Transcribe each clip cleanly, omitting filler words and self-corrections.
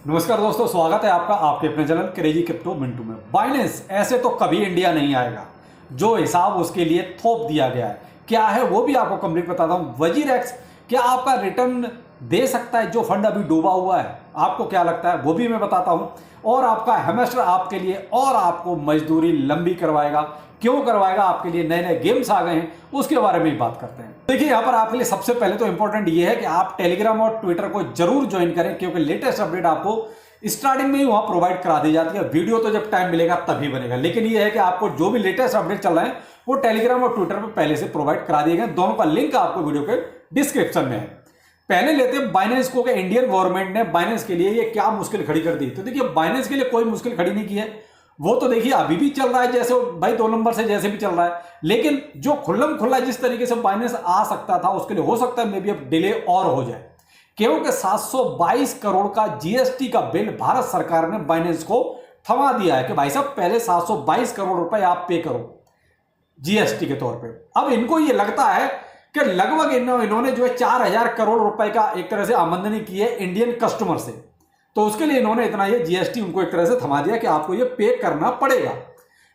नमस्कार दोस्तों, स्वागत है आपका आपके अपने चैनल क्रेजी क्रिप्टो मिंटू में। बाइनेंस ऐसे तो कभी इंडिया नहीं आएगा। जो हिसाब उसके लिए थोप दिया गया है क्या है वो भी आपको कंप्लीट बताता हूं। वजीरेक्स क्या आपका रिटर्न दे सकता है जो फंड अभी डूबा हुआ है? आपको क्या लगता है वो भी मैं बताता हूं। और आपका हेमस्टर आपके लिए और आपको मजदूरी लंबी करवाएगा, क्यों करवाएगा, आपके लिए नए नए गेम्स आ गए हैं, उसके बारे में ही बात करते हैं। देखिए यहाँ पर आपके लिए सबसे पहले तो इंपॉर्टेंट ये है कि आप टेलीग्राम और ट्विटर को जरूर ज्वाइन करें, क्योंकि लेटेस्ट अपडेट आपको स्टार्टिंग में ही वहां प्रोवाइड करा दी जाती है। वीडियो तो जब टाइम मिलेगा तभी बनेगा, लेकिन ये है कि आपको जो भी लेटेस्ट अपडेट चल रहे हैं वो टेलीग्राम और ट्विटर पर पहले से प्रोवाइड करा दिए गए। दोनों का लिंक आपको वीडियो के डिस्क्रिप्शन में है। पहले लेते हैं बाइनेंस को कि इंडियन गवर्नमेंट ने बाइनेंस के लिए ये क्या मुश्किल खड़ी कर दी। तो देखिए बाइनेंस के लिए कोई मुश्किल खड़ी नहीं की है, वो तो देखिए अभी भी चल रहा है जैसे भाई 2 नंबर से जैसे भी चल रहा है। लेकिन जो खुल्लम खुल्ला जिस तरीके से बाइनेंस आ सकता था उसके लिए हो सकता है मे बी अब डिले और हो जाए, क्योंकि 722 करोड़ का जीएसटी का बिल भारत सरकार ने बाइनेंस को थमा दिया है कि भाई साहब पहले 722 करोड़ रुपए आप पे करो जीएसटी के तौर पे। अब इनको ये लगता है कि लगभग इन्होंने जो है 4000 करोड़ रुपए का एक तरह से आमदनी की है इंडियन कस्टमर से, तो उसके लिए इन्होंने इतना ये जीएसटी उनको एक तरह से थमा दिया कि आपको ये पे करना पड़ेगा।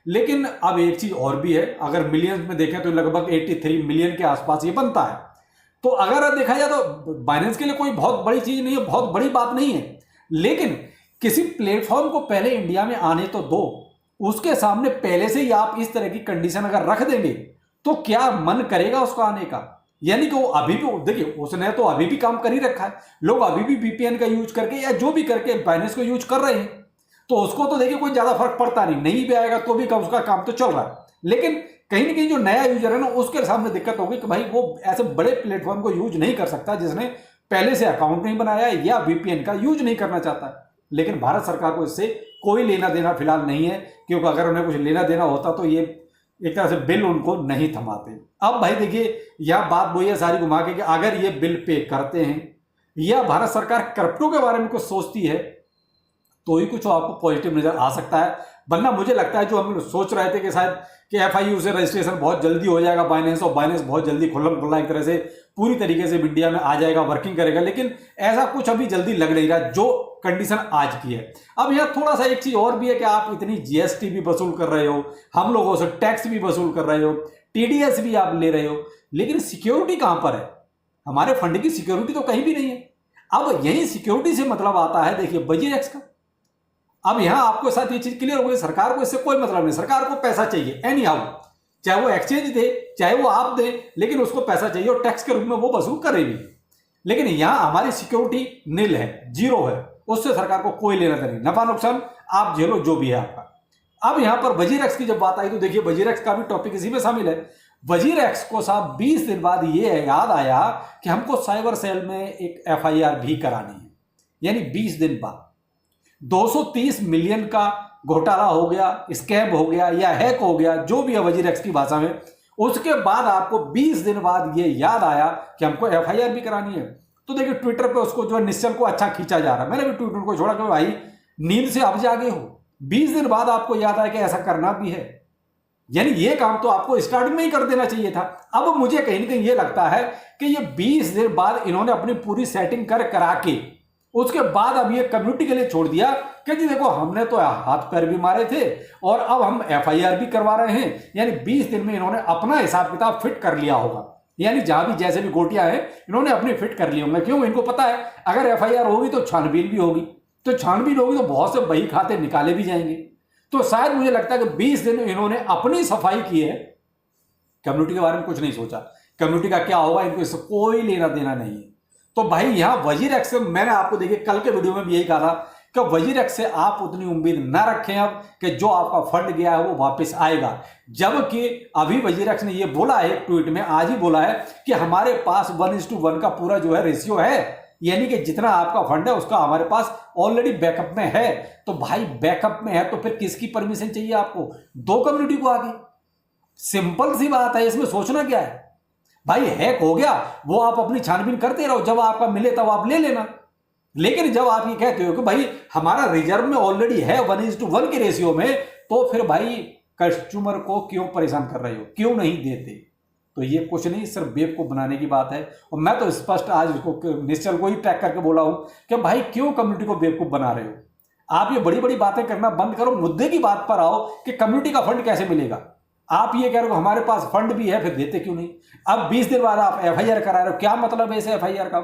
लेकिन अब एक चीज और भी है, अगर मिलियंस में देखें तो लगभग 83 मिलियन के आसपास ये बनता है। तो अगर देखा जाए तो बाइनेंस के लिए कोई बहुत बड़ी चीज नहीं है, बहुत बड़ी बात नहीं है। लेकिन किसी प्लेटफॉर्म को पहले इंडिया में आने तो दो, उसके सामने पहले से ही आप इस तरह की कंडीशन अगर रख देंगे तो क्या मन करेगा उसका आने का। यानी कि वो अभी भी देखिए उसने तो अभी भी काम कर ही रखा है, लोग अभी भी वीपीएन का यूज करके या जो भी करके बाइनेंस को यूज कर रहे हैं, तो उसको तो देखिए कोई ज्यादा फर्क पड़ता नहीं भी आएगा तो भी उसका काम तो चल रहा है। लेकिन कहीं ना कहीं जो नया यूजर है ना उसके सामने दिक्कत होगी कि भाई वो ऐसे बड़े प्लेटफॉर्म को यूज नहीं कर सकता जिसने पहले से अकाउंट नहीं बनाया या वीपीएन का यूज नहीं करना चाहता। लेकिन भारत सरकार को इससे कोई लेना देना फिलहाल नहीं है, क्योंकि अगर उन्हें कुछ लेना देना होता तो ये एक तरह से बिल उनको नहीं थमाते। अब भाई देखिए यह बात वही है सारी घुमा के कि अगर ये बिल पे करते हैं या भारत सरकार क्रिप्टो के बारे में कुछ सोचती है तो ही कुछ आपको पॉजिटिव नजर आ सकता है। वरना मुझे लगता है जो हम सोच रहे थे कि शायद कि एफआईयू से रजिस्ट्रेशन बहुत जल्दी हो जाएगा बाइनेंस, और बाइनेंस बहुत जल्दी खुल्लम खुल्ला एक तरह से पूरी तरीके से इंडिया में आ जाएगा, वर्किंग करेगा, लेकिन ऐसा कुछ अभी जल्दी लग नहीं रहा जो कंडीशन आज की है। अब यहाँ थोड़ा सा एक चीज और भी है कि आप इतनी जीएसटी भी वसूल कर रहे हो, हम लोगों से टैक्स भी वसूल कर रहे हो, टीडीएस भी आप ले रहे हो, लेकिन सिक्योरिटी कहां पर है? हमारे फंड की सिक्योरिटी तो कहीं भी नहीं है। अब यही सिक्योरिटी से मतलब आता है देखिए वजीरेक्स का। अब यहां आपको साथ ये चीज क्लियर हो गई, सरकार को इससे कोई मतलब नहीं, सरकार को पैसा चाहिए एनी हाउ, चाहे वो एक्सचेंज दे चाहे वो आप दे, लेकिन उसको पैसा चाहिए और टैक्स के रूप में वो वसूल करेगी। लेकिन यहां हमारी सिक्योरिटी नील है, जीरो है, उससे सरकार को कोई लेना देना नहीं, नफा नुकसान आप झेलो जो भी है आपका। अब यहां पर वजीरेक्स की जब बात आई तो देखिए वजीरेक्स का भी टॉपिक इसी में शामिल है। वजीरेक्स को साहब 20 दिन बाद ये याद आया कि हमको साइबर सेल में एक एफआईआर भी करानी है, यानी 20 दिन बाद 230 मिलियन का घोटाला हो गया, स्कैम हो गया या हैक हो गया, जो भी है वजीरेक्स की भाषा में। उसके बाद आपको 20 दिन बाद ये याद आया कि हमको एफआईआर भी करानी है। तो देखिए ट्विटर पे उसको जो है निश्चल को अच्छा खींचा जा रहा है। मैंने भी ट्विटर को छोड़ा कि भाई नींद से अब जागे हो, 20 दिन बाद आपको याद आया कि ऐसा करना भी है, यानी ये काम तो आपको स्टार्टिंग में ही कर देना चाहिए था। अब मुझे कहीं ना कहीं ये लगता है कि ये 20 दिन बाद इन्होंने अपनी पूरी सेटिंग करा के उसके बाद अब ये कम्युनिटी के लिए छोड़ दिया कि जी देखो हमने तो हाथ पैर भी मारे थे और अब हम एफआईआर भी करवा रहे हैं। यानी 20 दिन में इन्होंने अपना हिसाब किताब फिट कर लिया होगा, यानी जहां भी जैसे भी गोटियां हैं इन्होंने अपनी फिट कर ली होंगे। क्यों? इनको पता है अगर एफआईआर होगी तो छानबीन भी होगी, तो छानबीन होगी तो बहुत से बही खाते निकाले भी जाएंगे। तो शायद मुझे लगता है कि 20 दिन इन्होंने अपनी सफाई की है, कम्युनिटी के बारे में कुछ नहीं सोचा। कम्युनिटी का क्या होगा इनको इससे कोई लेना देना नहीं है। तो भाई यहां वजीरेक्स से मैंने आपको देखिए कल के वीडियो में भी यही कहा था कि वजीरेक्स से आप उतनी उम्मीद ना रखें अब कि जो आपका फंड गया है वो वापस आएगा। जबकि अभी वजीरेक्स ने ये बोला है एक ट्वीट में, आज ही बोला है कि हमारे पास 1:1 का पूरा जो है रेशियो है, यानी कि जितना आपका फंड है उसका हमारे पास ऑलरेडी बैकअप में है। तो भाई बैकअप में है तो फिर किसकी परमिशन चाहिए आपको? दो कम्युनिटी को आगे, सिंपल सी बात है, इसमें सोचना क्या है भाई? हैक हो गया वो आप अपनी छानबीन करते रहो, जब आपका मिले तब आप ले लेना। लेकिन जब आप ये कहते हो कि भाई हमारा रिजर्व में ऑलरेडी है 1:1 के रेशियो में, तो फिर भाई कस्टमर को क्यों परेशान कर रहे हो, क्यों नहीं देते? तो ये कुछ नहीं, सिर्फ बेवकूफ़ बनाने की बात है। और मैं तो स्पष्ट आज इसको निश्चल को ही टैग करके बोला हूं कि भाई क्यों कम्युनिटी को बेवकूफ़ बना रहे हो। आप ये बड़ी बड़ी बातें करना बंद करो, मुद्दे की बात पर आओ कि कम्युनिटी का फंड कैसे मिलेगा। आप ये कह रहे हो हमारे पास फंड भी है, फिर देते क्यों नहीं। अब 20 दिन बाद आप FIR करा रहे हो, क्या मतलब है इस FIR का।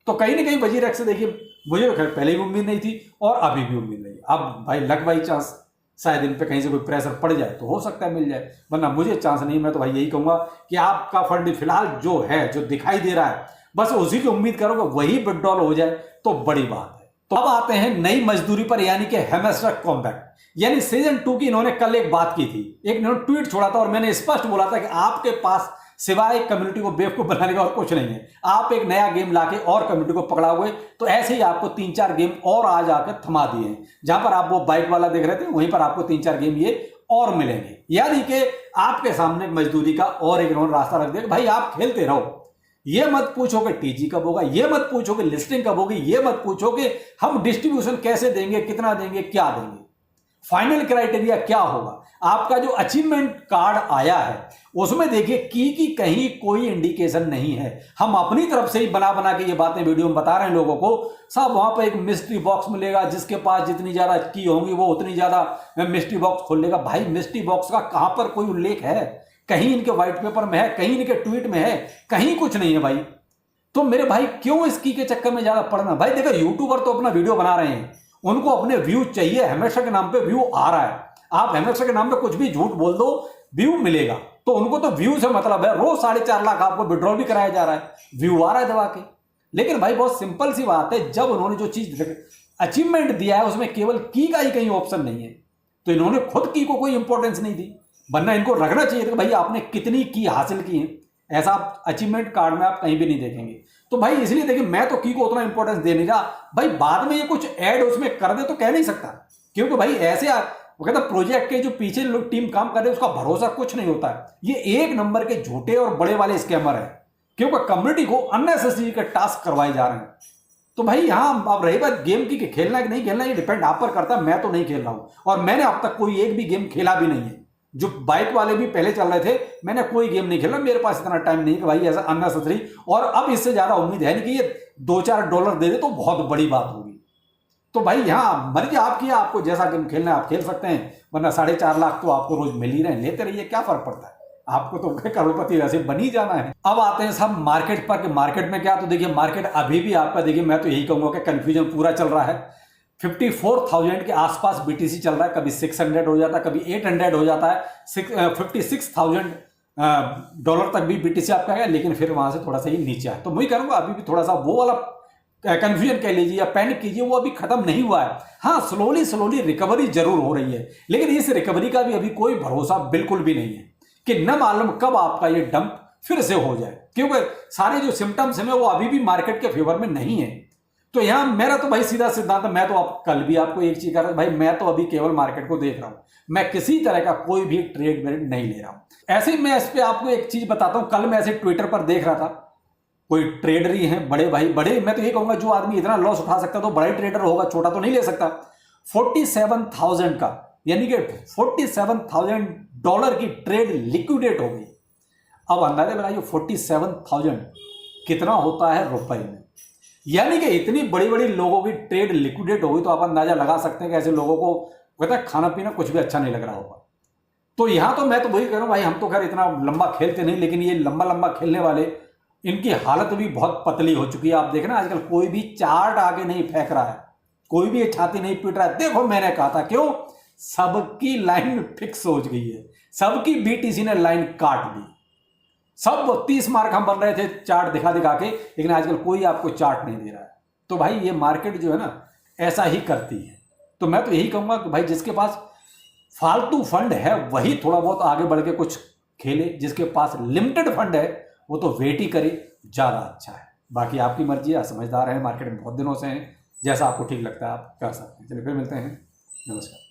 तो कहीं ना कहीं वजीर एक्स से देखिए, मुझे तो खैर पहले भी उम्मीद नहीं थी और अभी भी उम्मीद नहीं। अब भाई लक बाई चांस शायद इन पे कहीं से कोई प्रेशर पड़ जाए तो हो सकता है मिल जाए, वरना मुझे चांस नहीं। मैं तो भाई यही कहूंगा कि आपका फंड फिलहाल जो है, जो दिखाई दे रहा है, बस उसी की उम्मीद करो कि वही विड्रॉल हो जाए तो बड़ी बात है। तो अब आते हैं नई मजदूरी पर, यानी कि हेमस्टर कॉम्पैक्ट, यानी सीजन 2 की इन्होंने कल एक बात की थी, एक इन्होंने ट्वीट छोड़ा था और मैंने स्पष्ट बोला था कि आपके पास सिवाय कम्युनिटी को बेवकूफ बनाने का और कुछ नहीं है। आप एक नया गेम लाके और कम्युनिटी को पकड़ा हुए, तो ऐसे ही आपको 3-4 गेम और आज आकर थमा दिए हैं। जहां पर आप वो बाइक वाला देख रहे थे, वहीं पर आपको 3-4 गेम ये और मिलेंगे। यानी कि आपके सामने मजदूरी का और एक इन्होंने रास्ता रख दिया कि भाई आप खेलते रहो। ये मत पूछो कि TG कब होगा, ये मत पूछो कि लिस्टिंग कब होगी, ये मत पूछो कि हम डिस्ट्रीब्यूशन कैसे देंगे, कितना देंगे, क्या देंगे, फाइनल क्राइटेरिया क्या होगा। आपका जो अचीवमेंट कार्ड आया है उसमें देखिए कि कहीं कोई इंडिकेशन नहीं है। हम अपनी तरफ से ही बना बना के ये बातें वीडियो में बता रहे हैं लोगों को। सब वहां पर एक मिस्ट्री बॉक्स मिलेगा, जिसके पास जितनी ज्यादा की होंगी वो उतनी ज्यादा मिस्ट्री बॉक्स खोल लेगा। भाई मिस्ट्री बॉक्स का कहां पर कोई उल्लेख है? कहीं इनके व्हाइट पेपर में है, कहीं इनके ट्वीट में है, कहीं कुछ नहीं है भाई। तो मेरे भाई क्यों इस की के चक्कर में ज्यादा पड़ना। भाई देखो यूट्यूबर तो अपना वीडियो बना रहे हैं, उनको अपने व्यू चाहिए, हमेशा के नाम पे व्यू आ रहा है। आप हमेशा के नाम पे कुछ भी झूठ बोल दो, व्यू मिलेगा। तो उनको तो व्यू से मतलब है। रोज 4.5 लाख आपको विड्रॉल भी कराया जा रहा है, व्यू आ रहा है दबा के। लेकिन भाई बहुत सिंपल सी बात है, जब उन्होंने जो चीज अचीवमेंट दिया है उसमें केवल की का ही कहीं ऑप्शन नहीं है, तो इन्होंने खुद की को कोई इंपॉर्टेंस नहीं दी। वरना इनको रखना चाहिए था भाई आपने कितनी की हासिल की है। ऐसा आप अचीवमेंट कार्ड में आप कहीं भी नहीं देखेंगे। तो भाई इसलिए देखिए, मैं तो की को उतना इंपॉर्टेंस दे नहीं रहा। भाई बाद में ये कुछ ऐड उसमें कर दे तो कह नहीं सकता, क्योंकि भाई ऐसे वो कहता प्रोजेक्ट के जो पीछे लोग टीम काम कर रहे हैं उसका भरोसा कुछ नहीं होता है। ये एक नंबर के झूठे और बड़े वाले स्कैमर है, क्योंकि कम्युनिटी को अननेसेसरी के टास्क करवाए जा रहे हैं। तो भाई यहां अब रही बात गेम की कि खेलना है कि नहीं खेलना, ये डिपेंड आप पर करता है। मैं तो नहीं खेल रहा हूं और मैंने अब तक कोई एक भी गेम खेला भी नहीं है। जो बाइक वाले भी पहले चल रहे थे, मैंने कोई गेम नहीं खेला। मेरे पास इतना टाइम नहीं कि भाई ऐसा अननेसेसरी, और अब इससे ज्यादा उम्मीद है नहीं कि ये $2-4 दे दे तो बहुत बड़ी बात होगी। तो भाई यहाँ मर्जी आपकी, आपको जैसा गेम खेलना है आप खेल सकते हैं, वरना 4.5 लाख तो आपको रोज मिल ही रहे हैं, लेते रहिए, क्या फर्क पड़ता है। आपको तो करोड़पति वैसे बन ही जाना है। अब आते हैं सब मार्केट पर, कि मार्केट में क्या। तो देखिए मार्केट अभी भी आपका, देखिए मैं तो यही कहूंगा कि कंफ्यूजन पूरा चल रहा है। 54,000 के आसपास BTC चल रहा है, कभी 600 हो जाता है, कभी 800 हो जाता है, $56,000 तक भी BTC आपका है, लेकिन फिर वहां से थोड़ा सा ही नीचे है। तो मैं करूंगा अभी भी थोड़ा सा वो वाला कंफ्यूजन कह लीजिए या पैनिक कीजिए, वो अभी खत्म नहीं हुआ है। हाँ स्लोली रिकवरी जरूर हो रही है, लेकिन इस रिकवरी का भी अभी कोई भरोसा बिल्कुल भी नहीं है कि न मालूम कब आपका ये डंप फिर से हो जाए, क्योंकि सारे जो सिम्टम्स हैं वो अभी भी मार्केट के फेवर में नहीं है। तो यहां मेरा तो भाई सीधा सिद्धांत, मैं तो अब कल भी आपको एक चीज कर रहा भाई, मैं तो अभी केवल मार्केट को देख रहा हूं, मैं किसी तरह का कोई भी ट्रेड नहीं ले रहा हूं। ऐसे ही मैं इस पे आपको एक चीज बताता हूं। कल मैं ऐसे ट्विटर पर देख रहा था, कोई ट्रेडर ही हैं बड़े भाई, बड़े, मैं तो ये कहूंगा जो आदमी इतना लॉस उठा सकता तो बड़ा ही ट्रेडर होगा, छोटा तो नहीं ले सकता। 47,000 का, यानी कि $47,000 की ट्रेड लिक्विडेट हो गई। अब अंदाजा लगाइए 47,000 कितना होता है रुपए में, यानी कि इतनी बड़ी बड़ी लोगों की ट्रेड लिक्विडेट हो गई। तो आप अंदाजा लगा सकते हैं कि ऐसे लोगों को कहता है खाना पीना कुछ भी अच्छा नहीं लग रहा होगा। तो यहां तो मैं तो वही कह रहा हूं भाई, हम तो खैर इतना लंबा खेलते नहीं, लेकिन ये लंबा खेलने वाले, इनकी हालत भी बहुत पतली हो चुकी है। आप देखना आजकल कोई भी चार्ट आगे नहीं फेंक रहा है, कोई भी छाती नहीं पीट रहा है। देखो मैंने कहा था, क्यों? सबकी लाइन फिक्स हो गई है, सबकी BTC ने लाइन काट दी। सब 30 मार्क हम बन रहे थे चार्ट दिखा के, लेकिन आजकल कोई आपको चार्ट नहीं दे रहा है। तो भाई ये मार्केट जो है ना ऐसा ही करती है। तो मैं तो यही कहूंगा कि भाई जिसके पास फालतू फंड है वही थोड़ा बहुत आगे बढ़ के कुछ खेले, जिसके पास लिमिटेड फंड है वो तो वेट ही करे, ज्यादा अच्छा है। बाकी आपकी मर्जी है, समझदार है, मार्केट में बहुत दिनों से हैं, जैसा आपको ठीक लगता है आप कर सकते हैं। चलिए फिर मिलते हैं, नमस्कार।